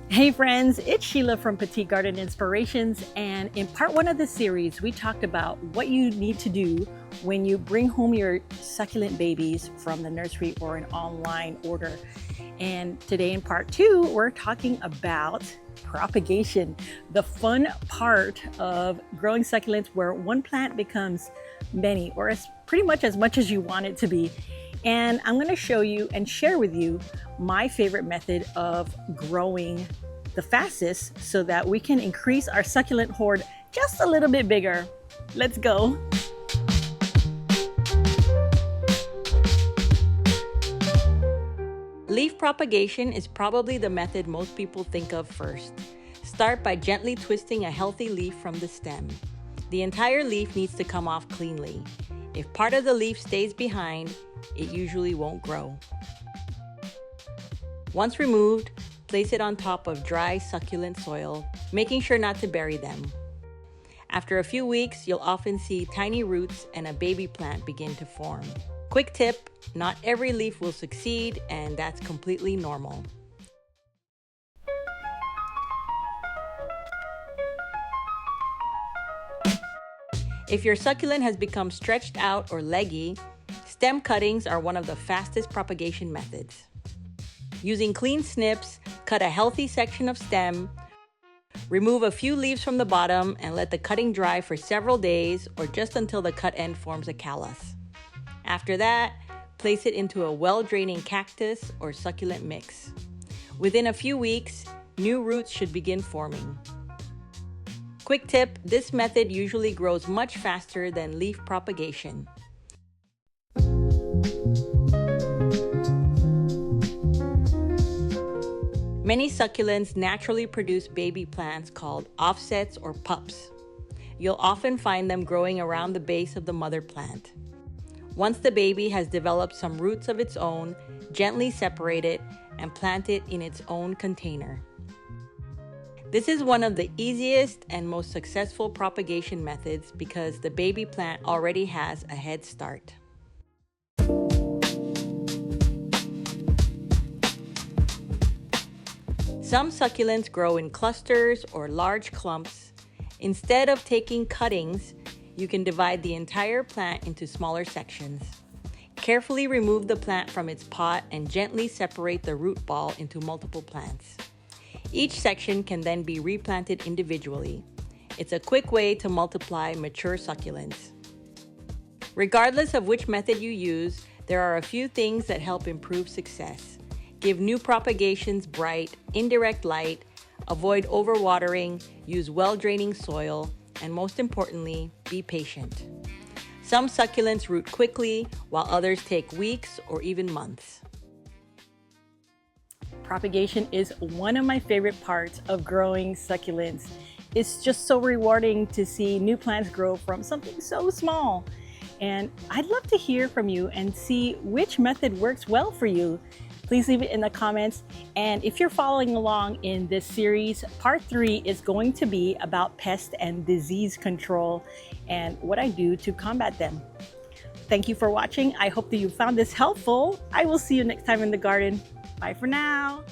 Hey friends, it's Sheila from Petite Garden Inspirations, and in part one of the series we talked about what you need to do when you bring home your succulent babies from the nursery or an online order. And today in part two we're talking about propagation, the fun part of growing succulents where one plant becomes many, or pretty much as you want it to be. And I'm going to show you and share with you my favorite method of growing the fastest so that we can increase our succulent hoard just a little bit bigger. Let's go. Leaf propagation is probably the method most people think of first. Start by gently twisting a healthy leaf from the stem. The entire leaf needs to come off cleanly. If part of the leaf stays behind, it usually won't grow. Once removed, place it on top of dry succulent soil, making sure not to bury them. After a few weeks, you'll often see tiny roots and a baby plant begin to form. Quick tip, not every leaf will succeed, and that's completely normal. If your succulent has become stretched out or leggy, stem cuttings are one of the fastest propagation methods. Using clean snips, cut a healthy section of stem, remove a few leaves from the bottom, and let the cutting dry for several days or just until the cut end forms a callus. After that, place it into a well-draining cactus or succulent mix. Within a few weeks, new roots should begin forming. Quick tip, this method usually grows much faster than leaf propagation. Many succulents naturally produce baby plants called offsets or pups. You'll often find them growing around the base of the mother plant. Once the baby has developed some roots of its own, gently separate it and plant it in its own container. This is one of the easiest and most successful propagation methods because the baby plant already has a head start. Some succulents grow in clusters or large clumps. Instead of taking cuttings, you can divide the entire plant into smaller sections. Carefully remove the plant from its pot and gently separate the root ball into multiple plants. Each section can then be replanted individually. It's a quick way to multiply mature succulents. Regardless of which method you use, there are a few things that help improve success. Give new propagations bright, indirect light, avoid overwatering, use well-draining soil, and most importantly, be patient. Some succulents root quickly, while others take weeks or even months. Propagation is one of my favorite parts of growing succulents. It's just so rewarding to see new plants grow from something so small. And I'd love to hear from you and see which method works well for you. Please leave it in the comments. And if you're following along in this series, part 3 is going to be about pest and disease control and what I do to combat them. Thank you for watching. I hope that you found this helpful. I will see you next time in the garden. Bye for now.